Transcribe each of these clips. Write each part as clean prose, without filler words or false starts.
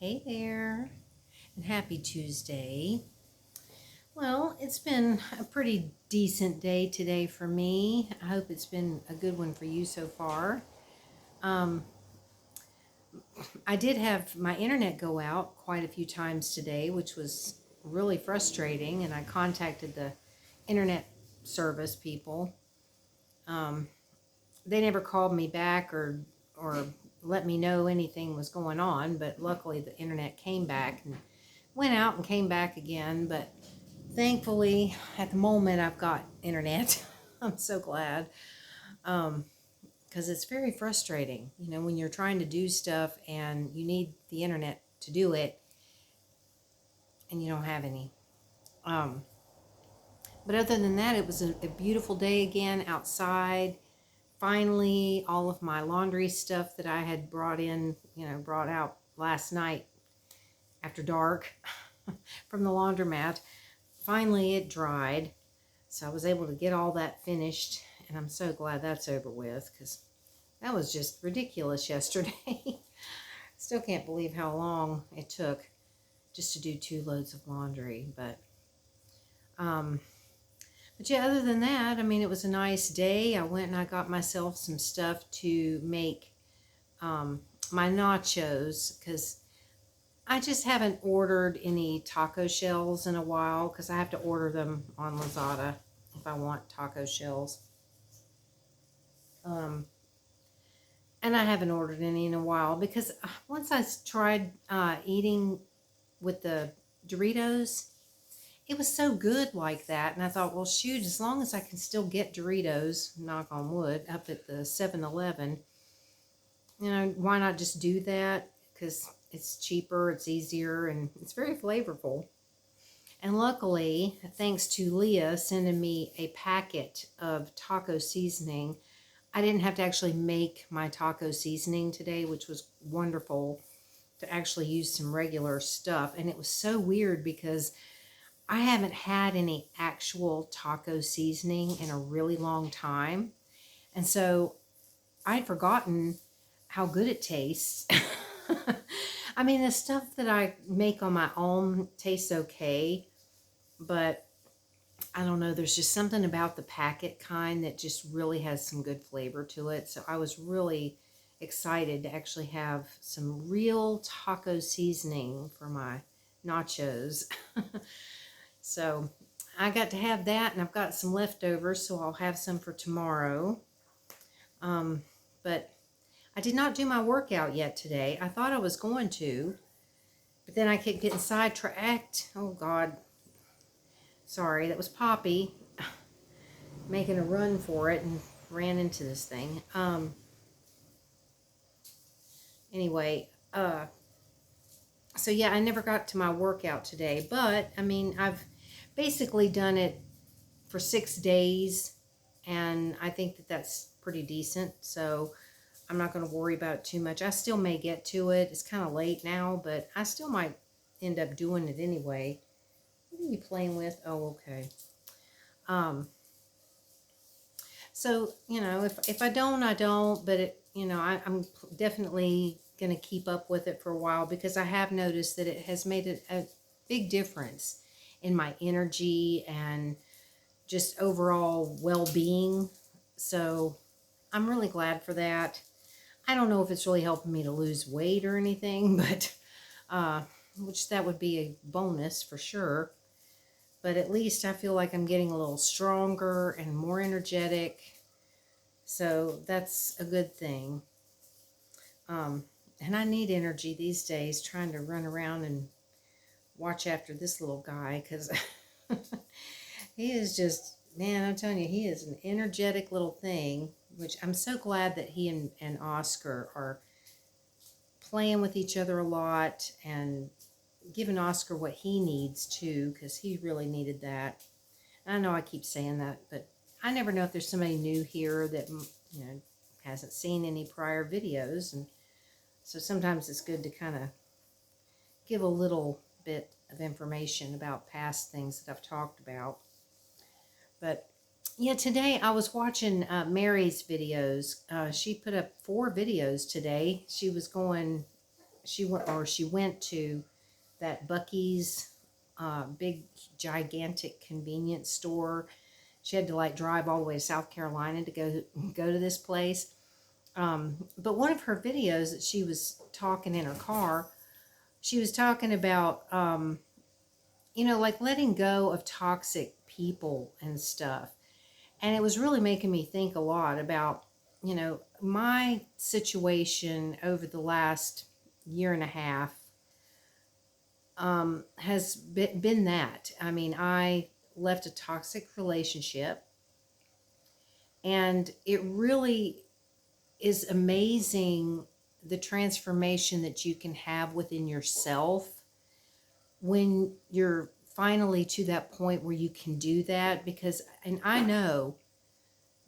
Hey there, and happy Tuesday. Well, it's been a pretty decent day today for me. I hope it's been a good one for you so far. Um, I did have my internet go out quite a few times today, which was really frustrating, and I contacted the internet service people. Um, they never called me back or let me know anything was going on, but luckily the internet came back and went out and came back again. But thankfully, at the moment, I've got internet. I'm so glad. Because it's very frustrating, when you're trying to do stuff and you need the internet to do it and you don't have any. Um, but other than that, it was a beautiful day again outside. Finally, all of my laundry stuff that I had brought out last night after dark from the laundromat, finally it dried. So I was able to get all that finished, and I'm so glad that's over with because that was just ridiculous yesterday. Still can't believe how long it took just to do 2 loads of laundry. But yeah, other than that, I mean, it was a nice day. I went and I got myself some stuff to make my nachos because I just haven't ordered any taco shells in a while because I have to order them on Lazada if I want taco shells. And I haven't ordered any in a while because once I tried eating with the Doritos, it was so good like that. And I thought, well, shoot, as long as I can still get Doritos, knock on wood, up at the 7-Eleven, why not just do that? Because it's cheaper, it's easier, and it's very flavorful. And luckily, thanks to Leah sending me a packet of taco seasoning, I didn't have to actually make my taco seasoning today, which was wonderful to actually use some regular stuff. And it was so weird because I haven't had any actual taco seasoning in a really long time. And so I'd forgotten how good it tastes. I mean, the stuff that I make on my own tastes okay, but I don't know, there's just something about the packet kind that just really has some good flavor to it. So I was really excited to actually have some real taco seasoning for my nachos. So I got to have that, and I've got some leftovers, so I'll have some for tomorrow. But I did not do my workout yet today. I thought I was going to, but then I kept getting sidetracked. Oh, God. Sorry, that was Poppy making a run for it and ran into this thing. Anyway, so yeah, I never got to my workout today, but I mean, I've basically done it for 6 days, and I think that that's pretty decent. So I'm not going to worry about it too much. I still may get to it. It's kind of late now, but I still might end up doing it anyway. What are you playing with? Oh, okay. So, if I don't, I don't, but I'm definitely going to keep up with it for a while because I have noticed that it has made a big difference in my energy and just overall well-being. So I'm really glad for that. I don't know if it's really helping me to lose weight or anything, but which that would be a bonus for sure. But at least I feel like I'm getting a little stronger and more energetic. So that's a good thing. And I need energy these days trying to run around and watch after this little guy because he is just, man, I'm telling you, he is an energetic little thing, which I'm so glad that he and Oscar are playing with each other a lot and giving Oscar what he needs too, because he really needed that. I know I keep saying that, but I never know if there's somebody new here that hasn't seen any prior videos, and so sometimes it's good to kind of give a little bit of information about past things that I've talked about. But yeah, today I was watching Mary's videos. She put up 4 videos today. She was going she went to that Bucky's big gigantic convenience store. She had to like drive all the way to South Carolina to go to this place. But one of her videos that she was talking in her car, she was talking about like letting go of toxic people and stuff. And it was really making me think a lot about, my situation over the last year and a half has been that. I mean, I left a toxic relationship, and it really is amazing the transformation that you can have within yourself when you're finally to that point where you can do that. Because, and I know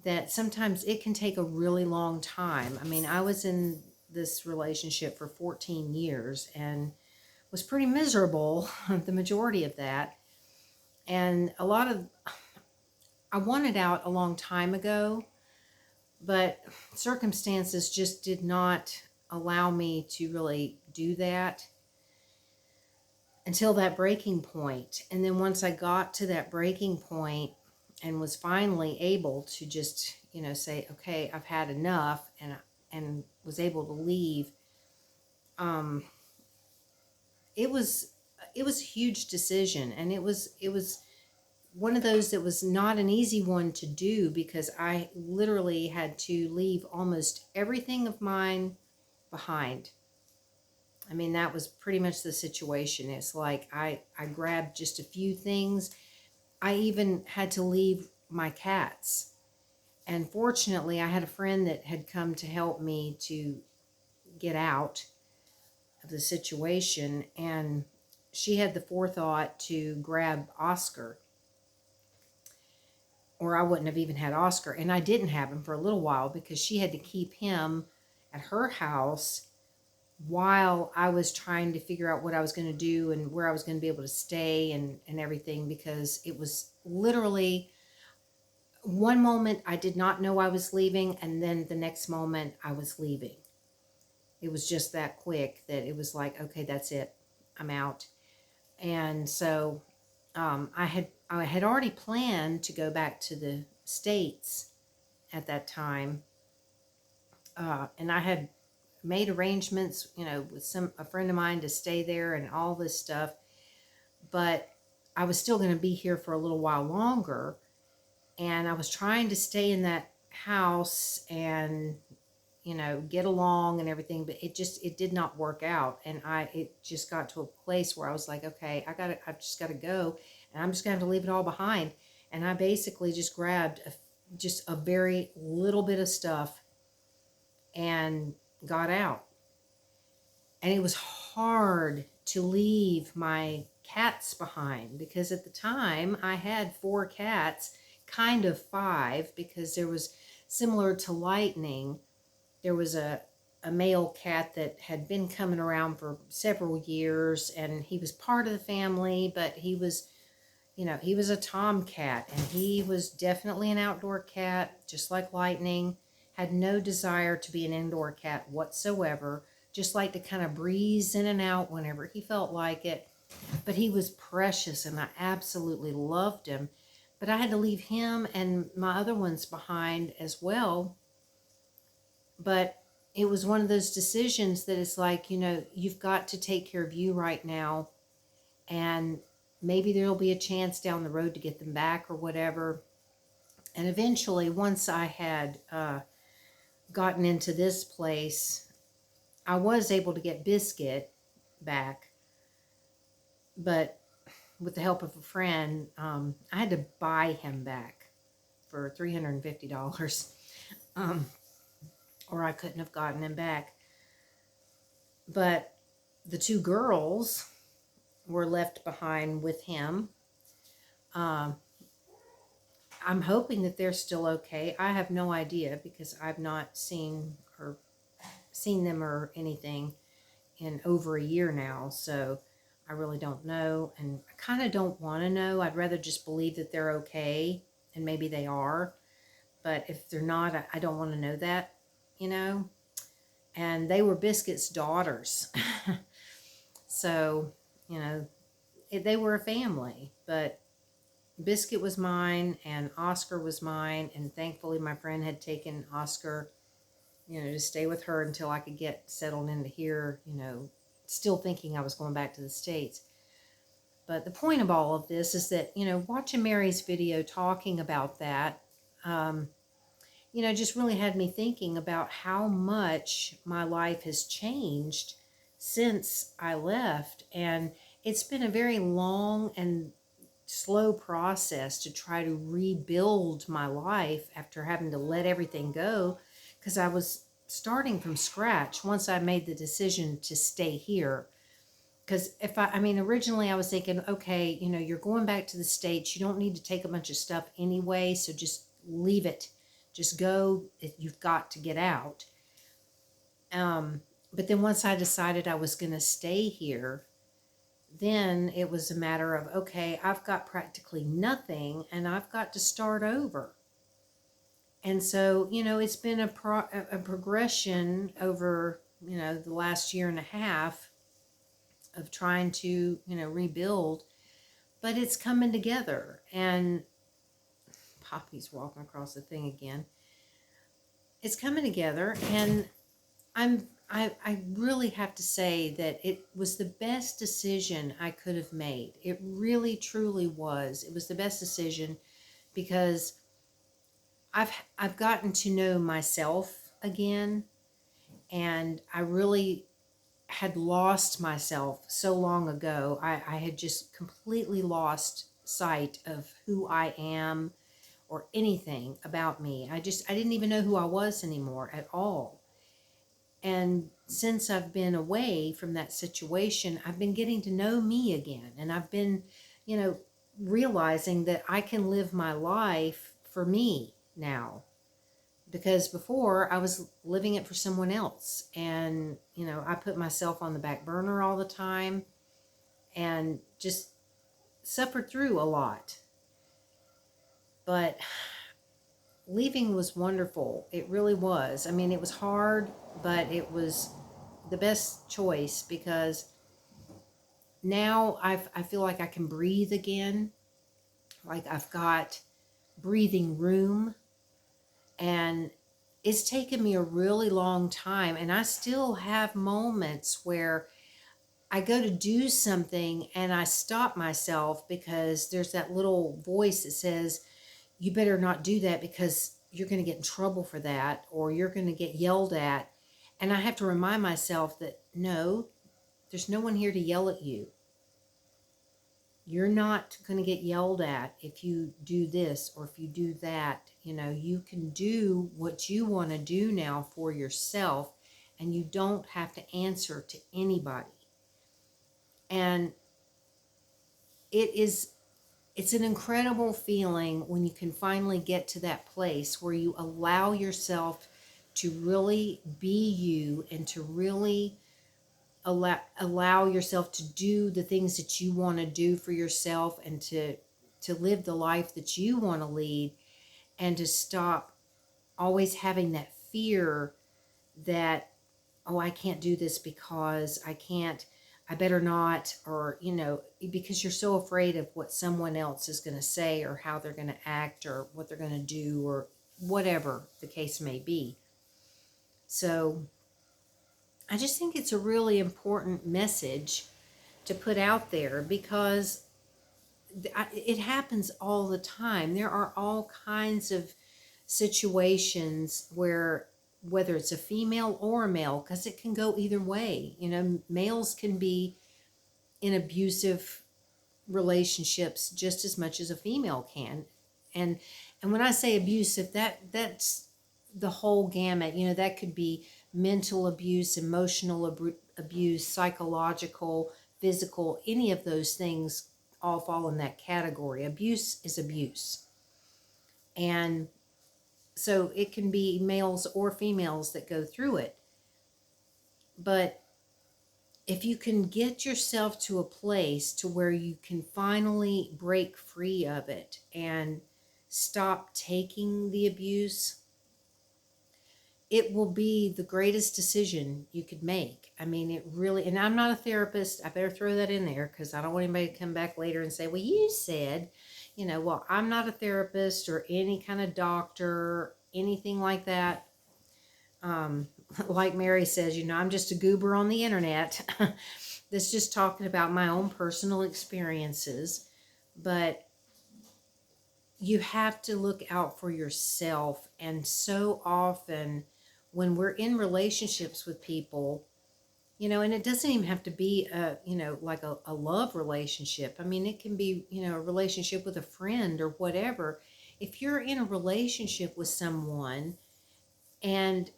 that sometimes it can take a really long time. I mean, I was in this relationship for 14 years and was pretty miserable the majority of that. And I wanted out a long time ago, but circumstances just did not allow me to really do that until that breaking point. And then once I got to that breaking point and was finally able to just, say, okay, I've had enough, and was able to leave, it was a huge decision, and it was one of those that was not an easy one to do, because I literally had to leave almost everything of mine behind. I mean, that was pretty much the situation. It's like I grabbed just a few things. I even had to leave my cats. And fortunately, I had a friend that had come to help me to get out of the situation, and she had the forethought to grab Oscar, or I wouldn't have even had Oscar. And I didn't have him for a little while because she had to keep him at her house while I was trying to figure out what I was going to do and where I was going to be able to stay and everything, because it was literally one moment I did not know I was leaving, and then the next moment I was leaving. It was just that quick that it was like, okay, that's it, I'm out. And so I had already planned to go back to the States at that time, and I had made arrangements, with a friend of mine to stay there and all this stuff. But I was still going to be here for a little while longer, and I was trying to stay in that house and get along and everything, but it did not work out. And it just got to a place where I was like, okay, I've just got to go, and I'm just going to have to leave it all behind. And I basically just grabbed just a very little bit of stuff and got out. And it was hard to leave my cats behind, because at the time I had 4 cats, kind of 5, because there was, similar to Lightning, there was a male cat that had been coming around for several years, and he was part of the family, but he was a tomcat, and he was definitely an outdoor cat, just like Lightning. Had no desire to be an indoor cat whatsoever, just liked to kind of breeze in and out whenever he felt like it. But he was precious, and I absolutely loved him. But I had to leave him and my other ones behind as well. But it was one of those decisions that it's like, you've got to take care of you right now, and maybe there'll be a chance down the road to get them back or whatever. And eventually, once I had gotten into this place, I was able to get Biscuit back, but with the help of a friend, I had to buy him back for $350, or I couldn't have gotten him back. But the 2 girls were left behind with him. I'm hoping that they're still okay. I have no idea, because I've not seen them or anything in over a year now. So I really don't know, and I kind of don't want to know. I'd rather just believe that they're okay, and maybe they are. But if they're not, I don't want to know that, and they were Biscuit's daughters. So, you know, they were a family, but Biscuit was mine and Oscar was mine, and thankfully my friend had taken Oscar, to stay with her until I could get settled into here, still thinking I was going back to the States. But the point of all of this is that, watching Mary's video talking about that, just really had me thinking about how much my life has changed since I left. And it's been a very long and slow process to try to rebuild my life after having to let everything go, because I was starting from scratch once I made the decision to stay here. Because originally I was thinking, okay, you're going back to the States. You don't need to take a bunch of stuff anyway, so just leave it. Just go. You've got to get out. But then once I decided I was going to stay here, then it was a matter of, okay, I've got practically nothing and I've got to start over. And so, it's been a progression over, the last year and a half of trying to, rebuild, but it's coming together. And Poppy's walking across the thing again. It's coming together, and I really have to say that it was the best decision I could have made. It really, truly was. It was the best decision because I've gotten to know myself again, and I really had lost myself so long ago. I had just completely lost sight of who I am or anything about me. I didn't even know who I was anymore at all. And since I've been away from that situation, I've been getting to know me again. And I've been, realizing that I can live my life for me now. Because before I was living it for someone else. And, I put myself on the back burner all the time and just suffered through a lot. But leaving was wonderful. It really was. It was hard, but it was the best choice because now I feel like I can breathe again. Like I've got breathing room, and it's taken me a really long time, and I still have moments where I go to do something and I stop myself because there's that little voice that says, you better not do that because you're going to get in trouble for that, or you're going to get yelled at. And I have to remind myself that no, there's no one here to yell at you. You're not going to get yelled at if you do this or if you do that. You can do what you want to do now for yourself, and you don't have to answer to anybody. And it's an incredible feeling when you can finally get to that place where you allow yourself to really be you and to really allow yourself to do the things that you want to do for yourself, and to live the life that you want to lead, and to stop always having that fear that, oh, I can't do this because I better not, or, because you're so afraid of what someone else is going to say or how they're going to act or what they're going to do or whatever the case may be. So I just think it's a really important message to put out there because it happens all the time. There are all kinds of situations where, whether it's a female or a male, because it can go either way. Males can be in abusive relationships just as much as a female can. And when I say abusive, that's the whole gamut. That could be mental abuse, emotional abuse, psychological, physical, any of those things all fall in that category. Abuse is abuse. And so it can be males or females that go through it. But if you can get yourself to a place to where you can finally break free of it and stop taking the abuse, it will be the greatest decision you could make. I mean, it really, and I'm not a therapist. I better throw that in there because I don't want anybody to come back later and say, well, you said, well, I'm not a therapist or any kind of doctor, anything like that. Um, like Mary says, I'm just a goober on the internet that's just talking about my own personal experiences. But you have to look out for yourself. And so often when we're in relationships with people, and it doesn't even have to be like a love relationship. I mean, it can be, a relationship with a friend or whatever. If you're in a relationship with someone and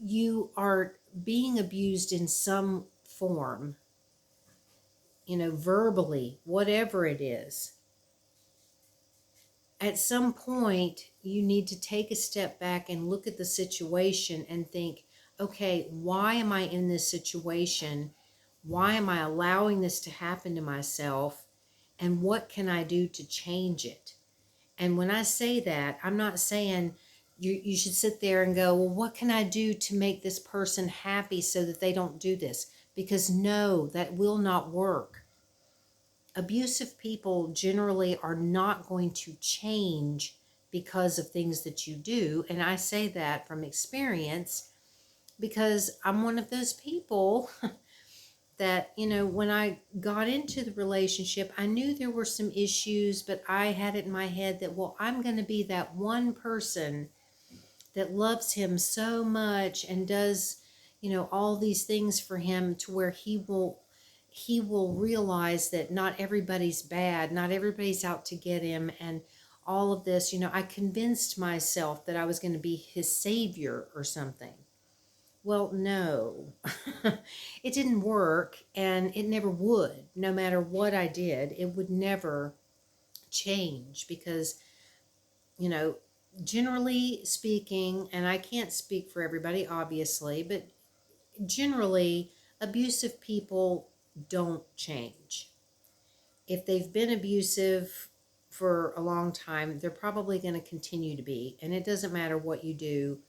you are being abused in some form, verbally, whatever it is, at some point you need to take a step back and look at the situation and think, okay, why am I in this situation? Why am I allowing this to happen to myself? And what can I do to change it? And when I say that, I'm not saying you should sit there and go, well, what can I do to make this person happy so that they don't do this? Because no, that will not work. Abusive people generally are not going to change because of things that you do. And I say that from experience because I'm one of those people that, when I got into the relationship, I knew there were some issues, but I had it in my head that, well, I'm going to be that one person that loves him so much and does, all these things for him to where he will realize that not everybody's bad, not everybody's out to get him, and all of this. I convinced myself that I was going to be his savior or something. Well, no, it didn't work, and it never would. No matter what I did, it would never change because, generally speaking, and I can't speak for everybody, obviously, but generally, abusive people don't change. If they've been abusive for a long time, they're probably going to continue to be. And it doesn't matter what you do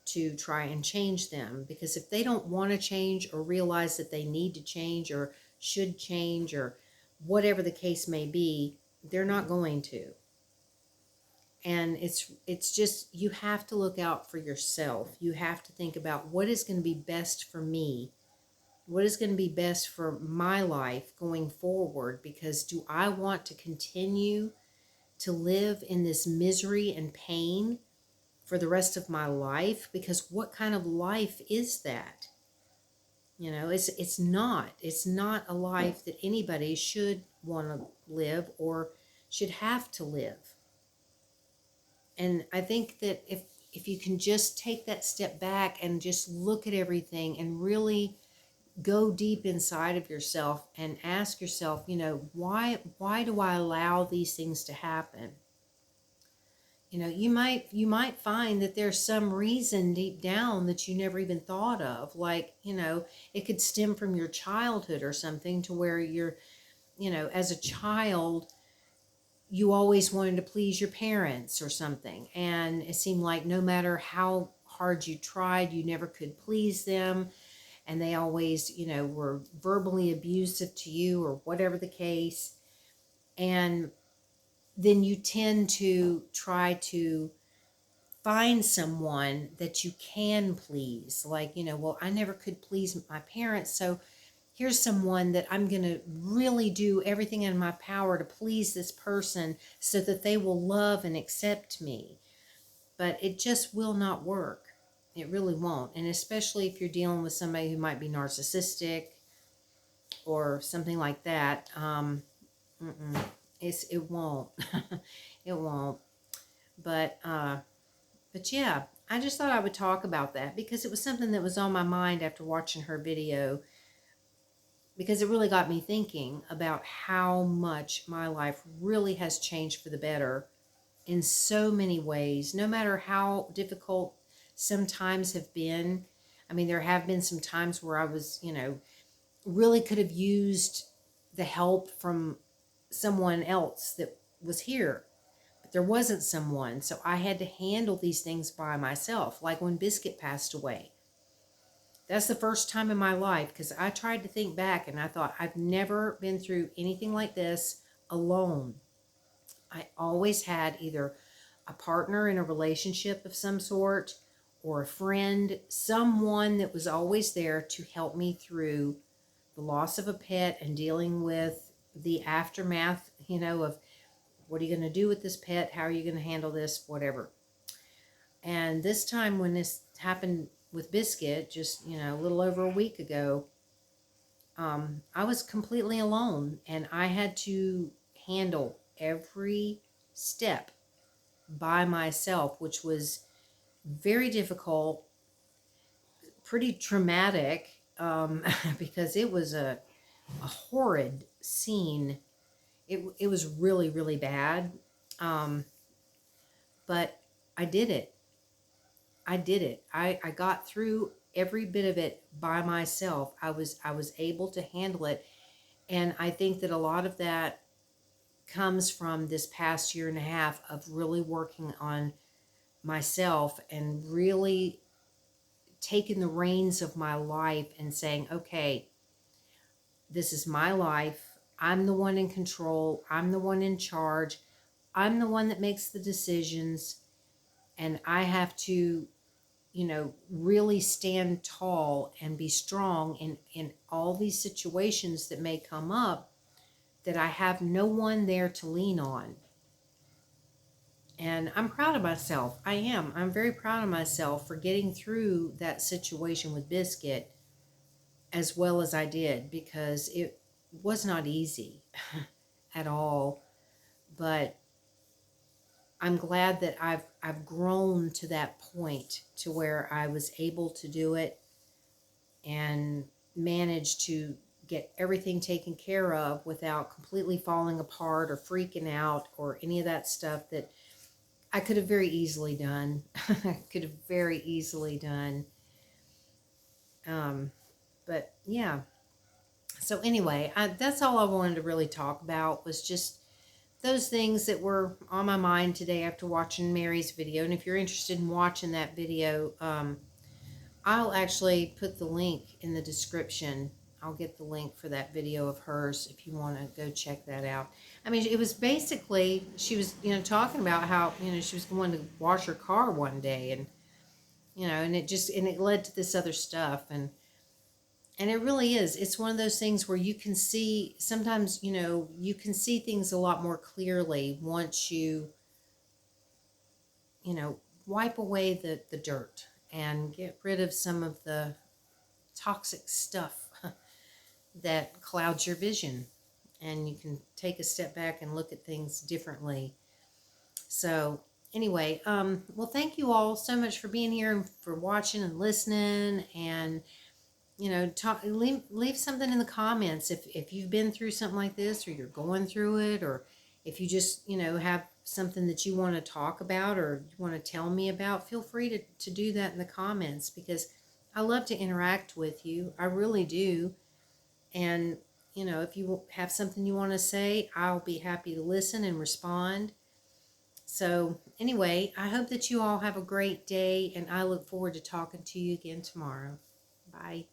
to try and change them, because if they don't want to change or realize that they need to change or should change or whatever the case may be, they're not going to. And it's just, you have to look out for yourself. You have to think about what is going to be best for me. What is going to be best for my life going forward? Because do I want to continue to live in this misery and pain for the rest of my life? Because what kind of life is that? It's not a life that anybody should want to live or should have to live. And I think that if you can just take that step back and just look at everything and really go deep inside of yourself and ask yourself, why do I allow these things to happen? You might find that there's some reason deep down that you never even thought of. Like, it could stem from your childhood or something, to where you're, as a child, you always wanted to please your parents or something. And it seemed like no matter how hard you tried, you never could please them. And they always, were verbally abusive to you or whatever the case. And then you tend to try to find someone that you can please. Like, well, I never could please my parents, so here's someone that I'm going to really do everything in my power to please this person so that they will love and accept me. But it just will not work. It really won't. And especially if you're dealing with somebody who might be narcissistic or something like that, it won't. It won't. But yeah, I just thought I would talk about that because it was something that was on my mind after watching her video, because it really got me thinking about how much my life really has changed for the better in so many ways, no matter how difficult some times have been. I mean, there have been some times where I was, really could have used the help from someone else that was here. there wasn't someone. So I had to handle these things by myself. Like when Biscuit passed away. That's the first time in my life, because I tried to think back and I thought, I've never been through anything like this alone. I always had either a partner in a relationship of some sort or a friend, someone that was always there to help me through the loss of a pet and dealing with the aftermath, of what are you going to do with this pet? How are you going to handle this? Whatever. And this time when this happened with Biscuit, just, a little over a week ago, I was completely alone and I had to handle every step by myself, which was very difficult, pretty traumatic, because it was a horrid scene. It was really, really bad. But I did it. I got through every bit of it by myself. I was able to handle it. And I think that a lot of that comes from this past year and a half of really working on myself and really taking the reins of my life and saying, okay, this is my life. I'm the one in control. I'm the one in charge. I'm the one that makes the decisions. And I have to, really stand tall and be strong in all these situations that may come up, that I have no one there to lean on. And I'm proud of myself. I am. I'm very proud of myself for getting through that situation with Biscuit as well as I did, because it was not easy at all. But I'm glad that I've grown to that point to where I was able to do it and managed to get everything taken care of without completely falling apart or freaking out or any of that stuff that I could have very easily done. Could have very easily done. But yeah. So anyway, that's all I wanted to really talk about, was just those things that were on my mind today after watching Mary's video. And if you're interested in watching that video, I'll actually put the link in the description. I'll get the link for that video of hers if you want to go check that out. I mean, it was basically, she was, talking about how, she was going to wash her car one day, and, and it led to this other stuff. And it really is. It's one of those things where you can see, sometimes, you can see things a lot more clearly once you, wipe away the dirt and get rid of some of the toxic stuff that clouds your vision. And you can take a step back and look at things differently. So anyway, well, thank you all so much for being here and for watching and listening. And leave something in the comments if you've been through something like this, or you're going through it, or if you just have something that you want to talk about or you want to tell me about. Feel free to do that in the comments, because I love to interact with you. I really do. And if you have something you want to say, I'll be happy to listen and respond. So anyway, I hope that you all have a great day, and I look forward to talking to you again tomorrow. Bye.